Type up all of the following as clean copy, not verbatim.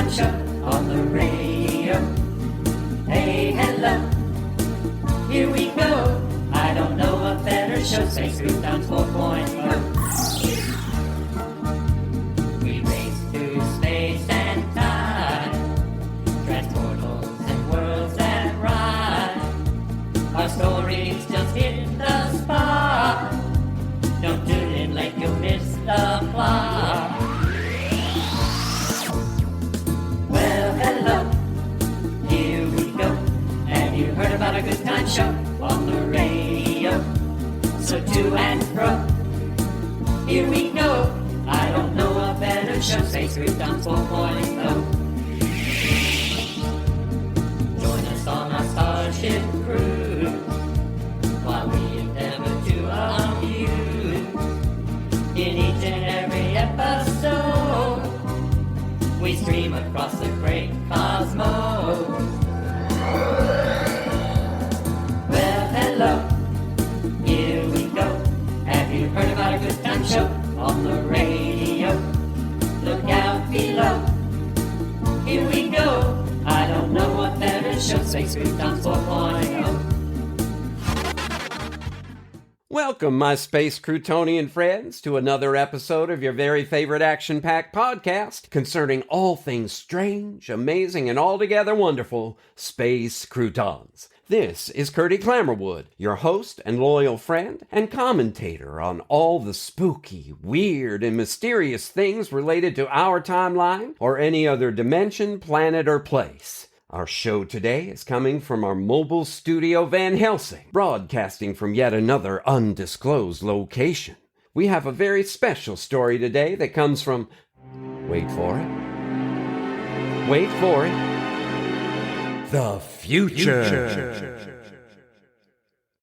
time show on the radio. Hey, hello, here we go. I don't know a better show, Space Croutons 4.0. We race through space and time, transportals and worlds that rhyme. Our stories just hit the spot. Don't tune in late, you'll miss the plot. Well, hello, here we go. Have you heard about a good time show on the radio? So to and fro, here we go. I don't know a better show, Space Croutons 4.0. Join us on our starship cruise while we endeavor to amuse. In each and every episode, we stream across the great cosmos. Well, hello, here we go. Have you heard about a good time show on the radio? Look out below, here we go. I don't know what better show, Space Croutons 4.0. Welcome, my Space Croutonian friends, to another episode of your very favorite action-packed podcast concerning all things strange, amazing, and altogether wonderful, Space Croutons. This is Curdy Clammerwood, your host and loyal friend and commentator on all the spooky, weird, and mysterious things related to our timeline or any other dimension, planet, or place. Our show today is coming from our mobile studio Van Helsing, broadcasting from yet another undisclosed location. We have a very special story today that comes from... Wait for it. The future.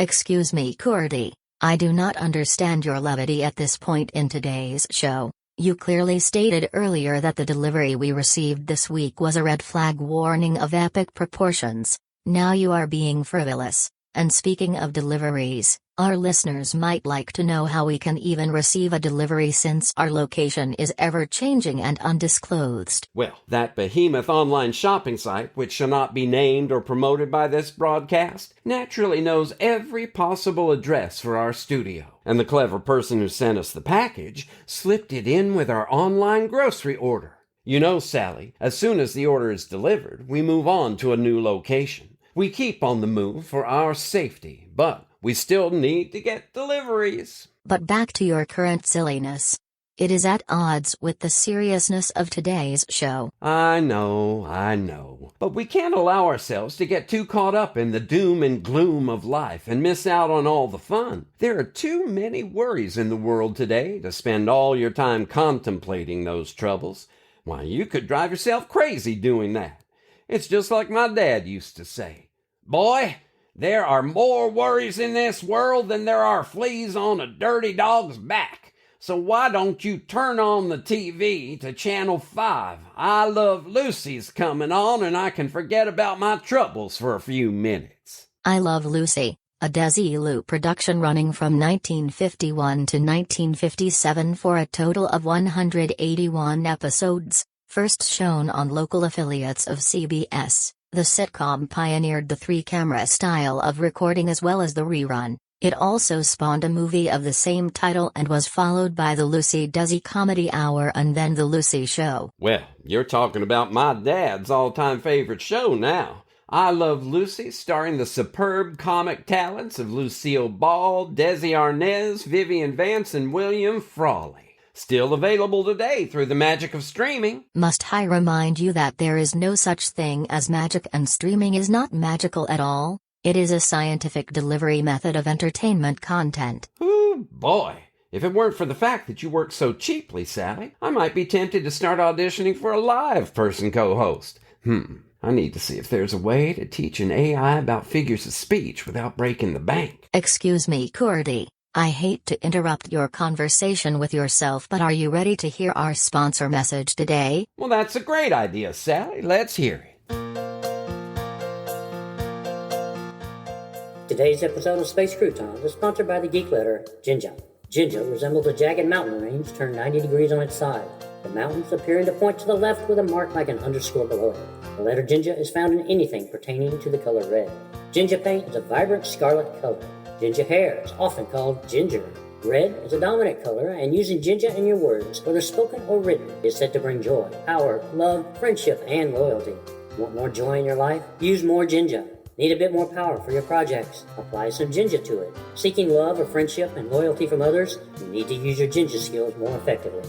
Excuse me, Curdy. I do not understand your levity at this point in today's show. You clearly stated earlier that the delivery we received this week was a red flag warning of epic proportions. Now you are being frivolous. And speaking of deliveries, our listeners might like to know how we can even receive a delivery since our location is ever-changing and undisclosed. Well, that behemoth online shopping site, which shall not be named or promoted by this broadcast, naturally knows every possible address for our studio. And the clever person who sent us the package slipped it in with our online grocery order. You know, Sally, as soon as the order is delivered, we move on to a new location. We keep on the move for our safety, but we still need to get deliveries. But back to your current silliness. It is at odds with the seriousness of today's show. I know. But we can't allow ourselves to get too caught up in the doom and gloom of life and miss out on all the fun. There are too many worries in the world today to spend all your time contemplating those troubles. Why, you could drive yourself crazy doing that. It's just like my dad used to say, "Boy, there are more worries in this world than there are fleas on a dirty dog's back. So why don't you turn on the TV to Channel 5? I Love Lucy's coming on and I can forget about my troubles for a few minutes." I Love Lucy, a Desilu production running from 1951 to 1957 for a total of 181 episodes. First shown on local affiliates of CBS, the sitcom pioneered the three-camera style of recording as well as the rerun. It also spawned a movie of the same title and was followed by the Lucy Desi Comedy Hour and then the Lucy Show. Well, you're talking about my dad's all-time favorite show now. I Love Lucy, starring the superb comic talents of Lucille Ball, Desi Arnaz, Vivian Vance, and William Frawley. Still available today through the magic of streaming. Must I remind you that there is no such thing as magic, and streaming is not magical at all? It is a scientific delivery method of entertainment content. Ooh, boy. If it weren't for the fact that you work so cheaply, Sally, I might be tempted to start auditioning for a live person co-host. I need to see if there's a way to teach an AI about figures of speech without breaking the bank. Excuse me, Curdy. I hate to interrupt your conversation with yourself, but are you ready to hear our sponsor message today? Well, that's a great idea, Sally. Let's hear it. Today's episode of Space Croutons is sponsored by the geek letter Ginger. Ginger resembles a jagged mountain range turned 90 degrees on its side, the mountains appearing to point to the left with a mark like an underscore below it. The letter ginger is found in anything pertaining to the color red. Ginger paint is a vibrant scarlet color. Ginger hair is often called ginger. Red is a dominant color, and using ginger in your words, whether spoken or written, is said to bring joy, power, love, friendship, and loyalty. Want more joy in your life? Use more ginger. Need a bit more power for your projects? Apply some ginger to it. Seeking love or friendship and loyalty from others? You need to use your ginger skills more effectively.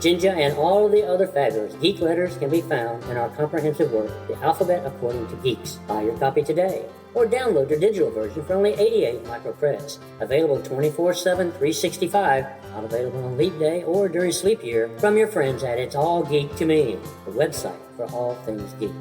Ginger and all of the other fabulous geek letters can be found in our comprehensive work, The Alphabet According to Geeks. Buy your copy today, or download your digital version for only 88 microcredits. Available 24/7, 365, not available on leap day or during sleep year, from your friends at It's All Geek to Me, the website for all things geek.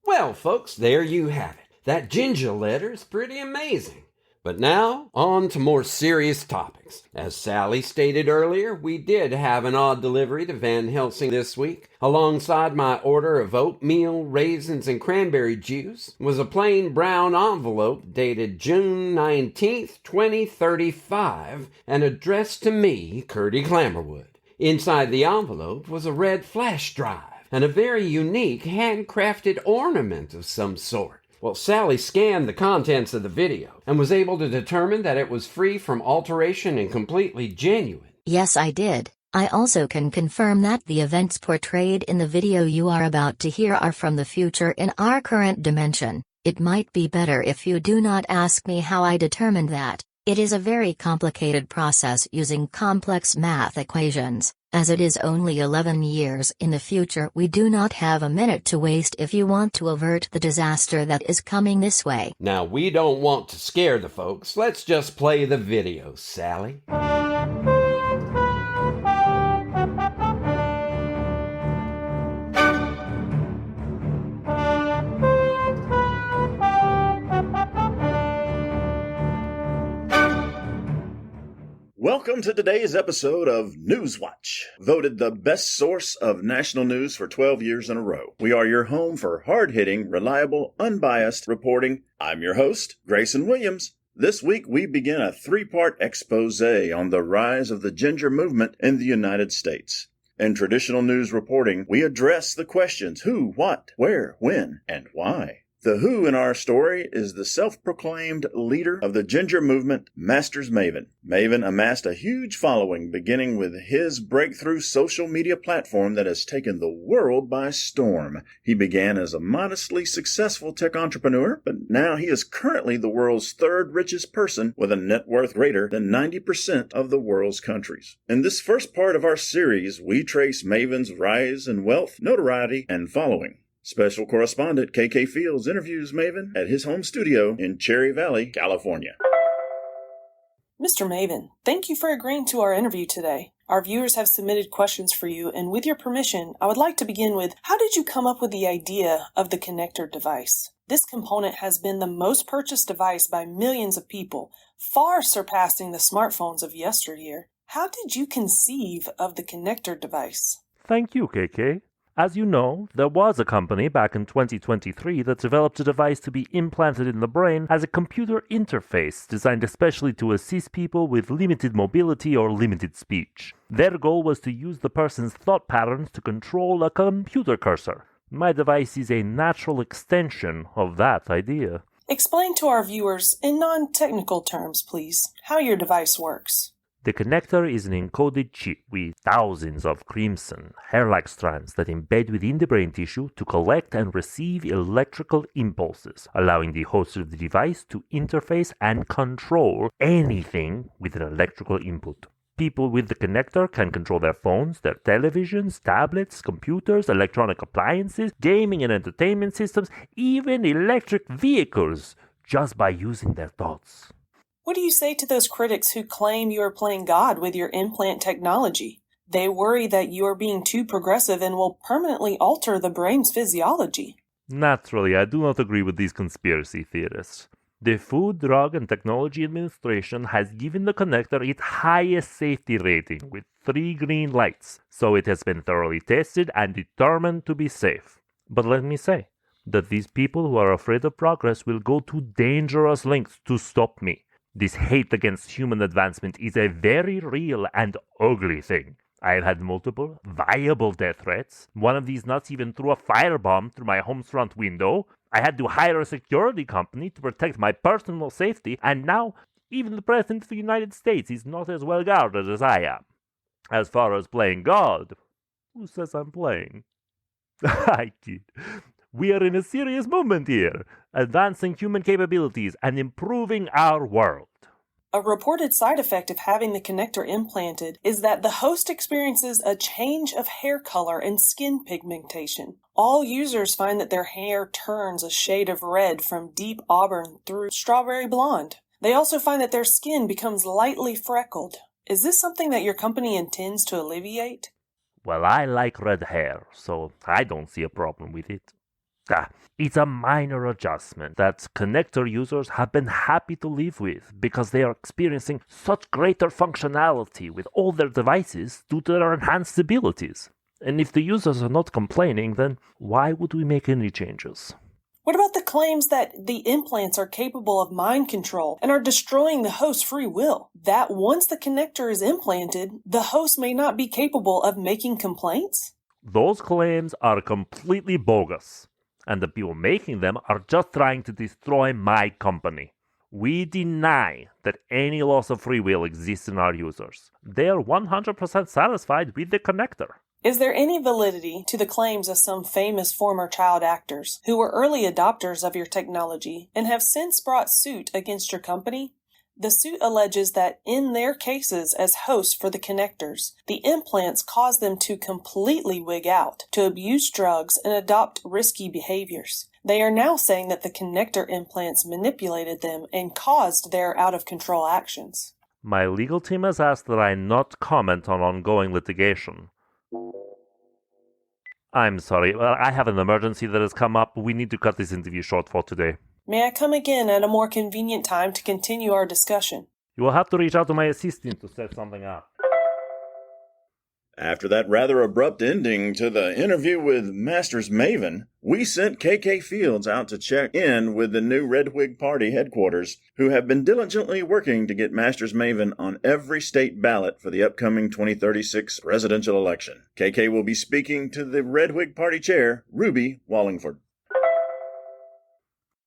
Well, folks, there you have it. That ginger letter is pretty amazing. But now, on to more serious topics. As Sally stated earlier, we did have an odd delivery to Van Helsing this week. Alongside my order of oatmeal, raisins, and cranberry juice was a plain brown envelope dated June 19th, 2035, and addressed to me, Curdy Clammerwood. Inside the envelope was a red flash drive and a very unique handcrafted ornament of some sort. Well, Sally scanned the contents of the video and was able to determine that it was free from alteration and completely genuine. Yes, I did. I also can confirm that the events portrayed in the video you are about to hear are from the future in our current dimension. It might be better if you do not ask me how I determined that. It is a very complicated process using complex math equations. As it is only 11 years in the future, we do not have a minute to waste if you want to avert the disaster that is coming this way. Now, we don't want to scare the folks. Let's just play the video, Sally. Welcome to today's episode of Newswatch, voted the best source of national news for 12 years in a row. We are your home for hard-hitting, reliable, unbiased reporting. I'm your host, Grayson Williams. This week we begin a 3-part expose on the rise of the ginger movement in the United States. In traditional news reporting, we address the questions who, what, where, when, and why. The who in our story is the self-proclaimed leader of the ginger movement, Masters Maven. Maven amassed a huge following beginning with his breakthrough social media platform that has taken the world by storm. He began as a modestly successful tech entrepreneur, but now he is currently the world's 3rd richest person with a net worth greater than 90% of the world's countries. In this first part of our series, we trace Maven's rise in wealth, notoriety, and following. Special correspondent KK Fields interviews Maven at his home studio in Cherry Valley, California. Mr. Maven, thank you for agreeing to our interview today. Our viewers have submitted questions for you, and with your permission, I would like to begin with, how did you come up with the idea of the connector device? This component has been the most purchased device by millions of people, far surpassing the smartphones of yesteryear. How did you conceive of the connector device? Thank you, KK. As you know, there was a company back in 2023 that developed a device to be implanted in the brain as a computer interface designed especially to assist people with limited mobility or limited speech. Their goal was to use the person's thought patterns to control a computer cursor. My device is a natural extension of that idea. Explain to our viewers, in non-technical terms, please, how your device works. The connector is an encoded chip with thousands of crimson, hair-like strands that embed within the brain tissue to collect and receive electrical impulses, allowing the host of the device to interface and control anything with an electrical input. People with the connector can control their phones, their televisions, tablets, computers, electronic appliances, gaming and entertainment systems, even electric vehicles, just by using their thoughts. What do you say to those critics who claim you are playing God with your implant technology? They worry that you are being too progressive and will permanently alter the brain's physiology. Naturally, I do not agree with these conspiracy theorists. The Food, Drug, and Technology Administration has given the connector its highest safety rating with 3 green lights, so it has been thoroughly tested and determined to be safe. But let me say, that these people who are afraid of progress will go to dangerous lengths to stop me. This hate against human advancement is a very real and ugly thing. I have had multiple viable death threats. One of these nuts even threw a firebomb through my home's front window. I had to hire a security company to protect my personal safety, and now even the President of the United States is not as well guarded as I am. As far as playing God, who says I'm playing? I kid. We are in a serious moment here, advancing human capabilities and improving our world. A reported side effect of having the connector implanted is that the host experiences a change of hair color and skin pigmentation. All users find that their hair turns a shade of red from deep auburn through strawberry blonde. They also find that their skin becomes lightly freckled. Is this something that your company intends to alleviate? Well, I like red hair, so I don't see a problem with it. It's a minor adjustment that connector users have been happy to live with because they are experiencing such greater functionality with all their devices due to their enhanced abilities. And if the users are not complaining, then why would we make any changes? What about the claims that the implants are capable of mind control and are destroying the host's free will? That once the connector is implanted, the host may not be capable of making complaints? Those claims are completely bogus, and the people making them are just trying to destroy my company. We deny that any loss of free will exists in our users. They are 100% satisfied with the connector. Is there any validity to the claims of some famous former child actors who were early adopters of your technology and have since brought suit against your company? The suit alleges that in their cases as hosts for the connectors, the implants caused them to completely wig out, to abuse drugs, and adopt risky behaviors. They are now saying that the connector implants manipulated them and caused their out-of-control actions. My legal team has asked that I not comment on ongoing litigation. I'm sorry, I have an emergency that has come up. We need to cut this interview short for today. May I come again at a more convenient time to continue our discussion? You will have to reach out to my assistant to set something up. After that rather abrupt ending to the interview with Masters Maven, we sent KK Fields out to check in with the new Red Whig Party headquarters, who have been diligently working to get Masters Maven on every state ballot for the upcoming 2036 presidential election. KK will be speaking to the Red Whig Party chair, Ruby Wallingford.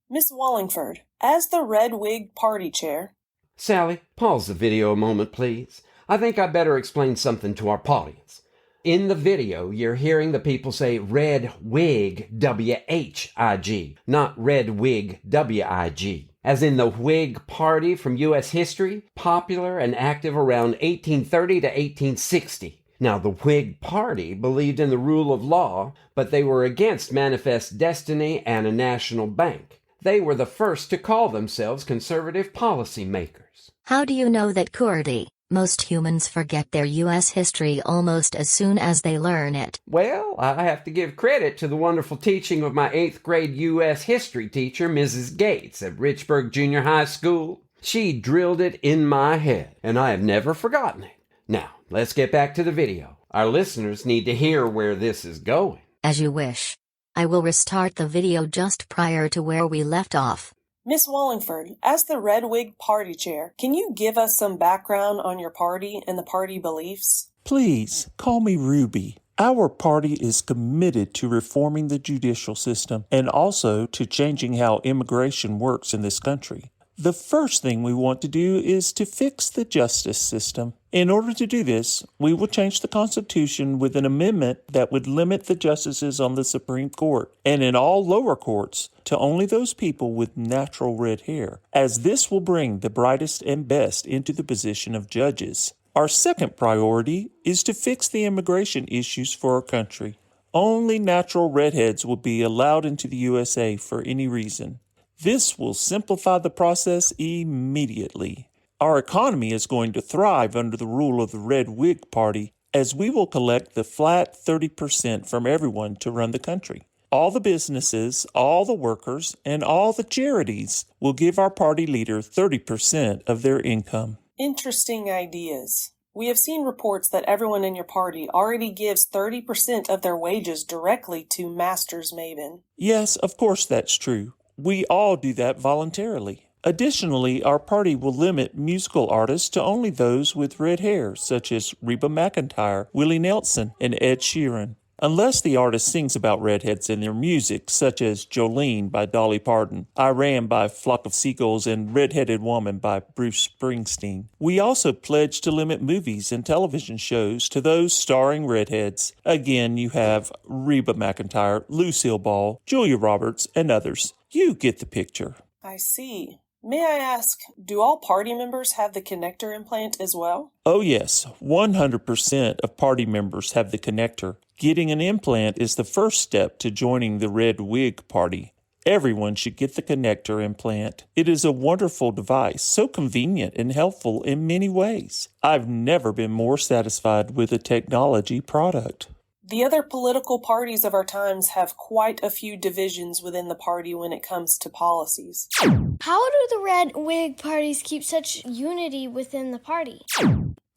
Miss Wallingford, as the Red Whig Party chair... Sally, pause the video a moment, please. I think I better explain something to our audience. In the video, you're hearing the people say Red Whig, W-H-I-G, not Red Whig, W-I-G. As in the Whig Party from U.S. history, popular and active around 1830 to 1860. Now, the Whig Party believed in the rule of law, but they were against manifest destiny and a national bank. They were the first to call themselves conservative policy makers. How do you know that, Curdy? Most humans forget their U.S. history almost as soon as they learn it. Well, I have to give credit to the wonderful teaching of my 8th grade U.S. history teacher, Mrs. Gates, at Richburg Junior High School. She drilled it in my head, and I have never forgotten it. Now, let's get back to the video. Our listeners need to hear where this is going. As you wish. I will restart the video just prior to where we left off. Miss Wallingford, as the Red Whig Party chair, can you give us some background on your party and the party beliefs? Please, call me Ruby. Our party is committed to reforming the judicial system and also to changing how immigration works in this country. The first thing we want to do is to fix the justice system. In order to do this, we will change the Constitution with an amendment that would limit the justices on the Supreme Court and in all lower courts to only those people with natural red hair, as this will bring the brightest and best into the position of judges. Our second priority is to fix the immigration issues for our country. Only natural redheads will be allowed into the USA for any reason. This will simplify the process immediately. Our economy is going to thrive under the rule of the Red Whig Party, as we will collect the flat 30% from everyone to run the country. All the businesses, all the workers, and all the charities will give our party leader 30% of their income. Interesting ideas. We have seen reports that everyone in your party already gives 30% of their wages directly to Masters Maven. Yes, of course that's true. We all do that voluntarily. Additionally, our party will limit musical artists to only those with red hair, such as Reba McEntire, Willie Nelson, and Ed Sheeran. Unless the artist sings about redheads in their music, such as Jolene by Dolly Parton, I Ran by Flock of Seagulls, and Redheaded Woman by Bruce Springsteen. We also pledge to limit movies and television shows to those starring redheads. Again, you have Reba McEntire, Lucille Ball, Julia Roberts, and others. You get the picture. I see. May I ask, do all party members have the connector implant as well? Oh yes, 100% of party members have the connector. Getting an implant is the first step to joining the Red Wig Party. Everyone should get the connector implant. It is a wonderful device, so convenient and helpful in many ways. I've never been more satisfied with a technology product. The other political parties of our times have quite a few divisions within the party when it comes to policies. How do the Red Wig parties keep such unity within the party?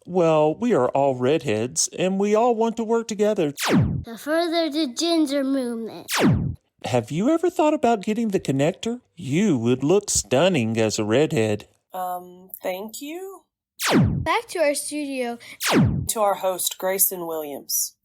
Well, we are all redheads, and we all want to work together. To further the ginger movement. Have you ever thought about getting the connector? You would look stunning as a redhead. Thank you. Back to our studio. To our host, Grayson Williams.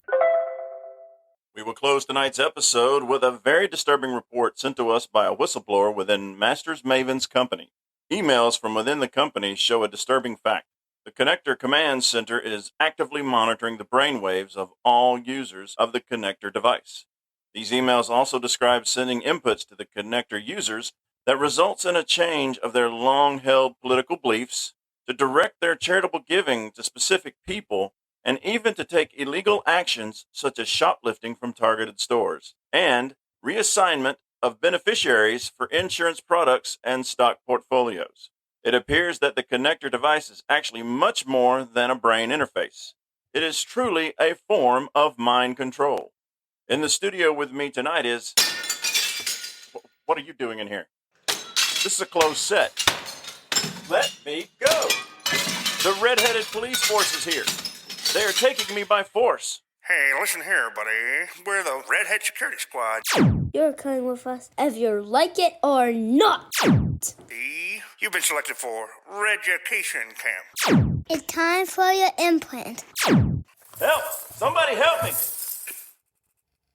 We will close tonight's episode with a very disturbing report sent to us by a whistleblower within Masters Maven's company. Emails from within the company show a disturbing fact. The Connector Command Center is actively monitoring the brainwaves of all users of the Connector device. These emails also describe sending inputs to the Connector users that results in a change of their long-held political beliefs, to direct their charitable giving to specific people, and even to take illegal actions such as shoplifting from targeted stores, and reassignment of beneficiaries for insurance products and stock portfolios. It appears that the connector device is actually much more than a brain interface. It is truly a form of mind control. In the studio with me tonight is... What are you doing in here? This is a closed set. Let me go. The Redheaded police force is here. They are taking me by force. Hey, listen here, buddy. We're the Redhead Security Squad. You're coming with us, if you like it or not. You've been selected for Reeducation Camp. It's time for your implant. Help! Somebody help me!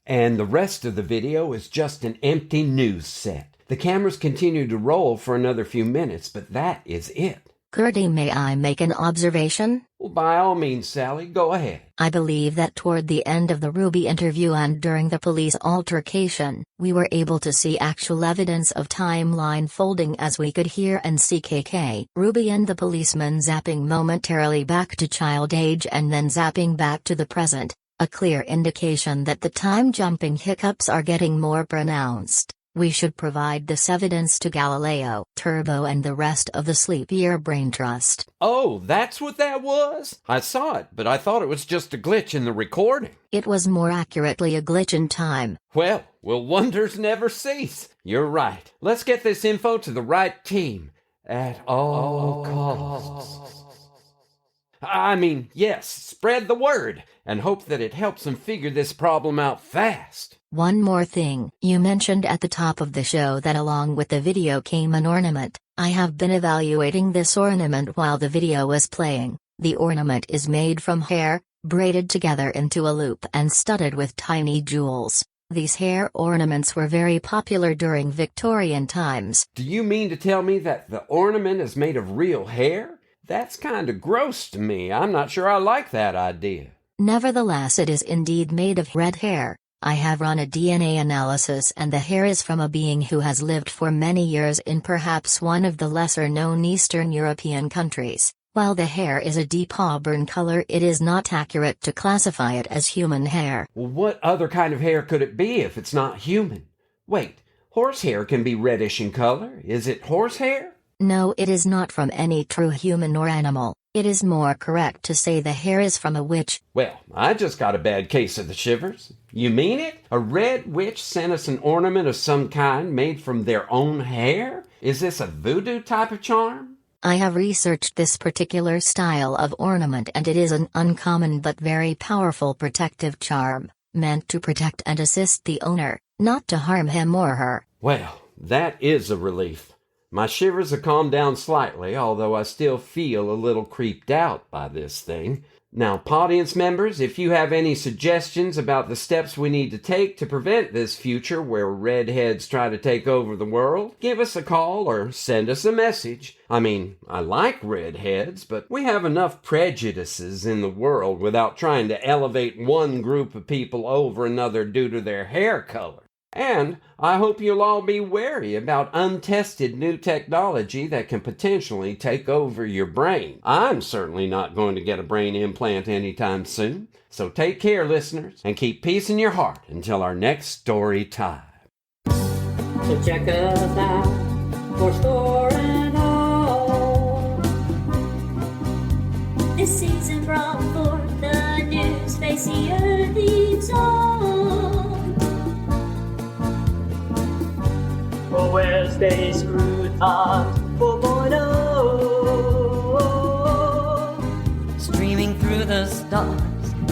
And the rest of the video is just an empty news set. The cameras continue to roll for another few minutes, but that is it. Curdy, may I make an observation? Well, by all means, Sally, go ahead. I believe that toward the end of the Ruby interview and during the police altercation, we were able to see actual evidence of timeline folding as we could hear and see KK, Ruby and the policeman zapping momentarily back to child age and then zapping back to the present, a clear indication that the time-jumping hiccups are getting more pronounced. We should provide this evidence to Galileo, Turbo and the rest of the Sleepier Brain Trust. Oh, that's what that was? I saw it, but I thought it was just a glitch in the recording. It was more accurately a glitch in time. Well, will wonders never cease? You're right. Let's get this info to the right team. At all costs. I mean, yes, spread the word, and hope that it helps them figure this problem out fast. One more thing, you mentioned at the top of the show that along with the video came an ornament. I have been evaluating this ornament while the video was playing. The ornament is made from hair, braided together into a loop and studded with tiny jewels. These hair ornaments were very popular during Victorian times. Do you mean to tell me that the ornament is made of real hair? That's kind of gross to me. I'm not sure I like that idea. Nevertheless, it is indeed made of red hair. I have run a DNA analysis and the hair is from a being who has lived for many years in perhaps one of the lesser-known Eastern European countries. While the hair is a deep auburn color, it is not accurate to classify it as human hair. Well, what other kind of hair could it be if it's not human? Wait, horsehair can be reddish in color. Is it horsehair? No, it is not from any true human or animal. It is more correct to say the hair is from a witch. Well, I just got a bad case of the shivers. You mean it? A red witch sent us an ornament of some kind made from their own hair? Is this a voodoo type of charm? I have researched this particular style of ornament and it is an uncommon but very powerful protective charm, meant to protect and assist the owner, not to harm him or her. Well, that is a relief. My shivers have calmed down slightly, although I still feel a little creeped out by this thing. Now, audience members, if you have any suggestions about the steps we need to take to prevent this future where redheads try to take over the world, give us a call or send us a message. I mean, I like redheads, but we have enough prejudices in the world without trying to elevate one group of people over another due to their hair color. And I hope you'll all be wary about untested new technology that can potentially take over your brain. I'm certainly not going to get a brain implant anytime soon. So take care, listeners, and keep peace in your heart until our next story time. So check us out for Store and All. This season brought forth the news face the earth leaves on. Oh, where's Space Croutons 4.0? Streaming through the stars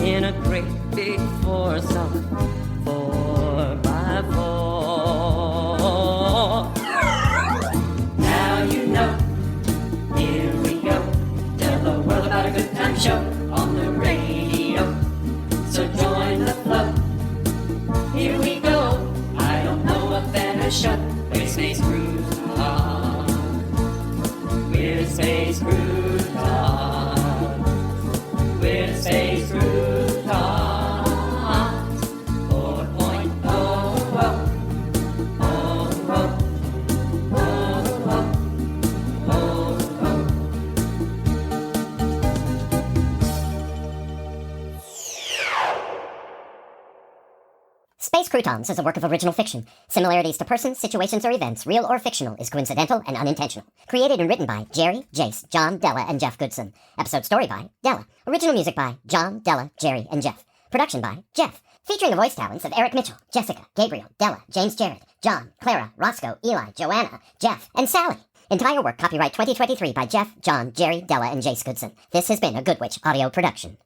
in a great big foursome, 4x4. Now you know, here we go. Tell the world about a good time show on the radio. So join the flow. Here we go. I don't know a better show. We're Space Croutons. We're Space Croutons. We're Space Croutons. 4.0. Space Croutons is a work of original fiction. Similarities to persons, situations, or events, real or fictional, is coincidental and unintentional. Created and written by Jerry, Jace, John, Della, and Jeff Goodson. Episode story by Della. Original music by John, Della, Jerry, and Jeff. Production by Jeff. Featuring the voice talents of Eric Mitchell, Jessica, Gabriel, Della, James Jared, John, Clara, Roscoe, Eli, Joanna, Jeff, and Sally. Entire work copyright 2023 by Jeff, John, Jerry, Della, and Jace Goodson. This has been a Good Witch audio production.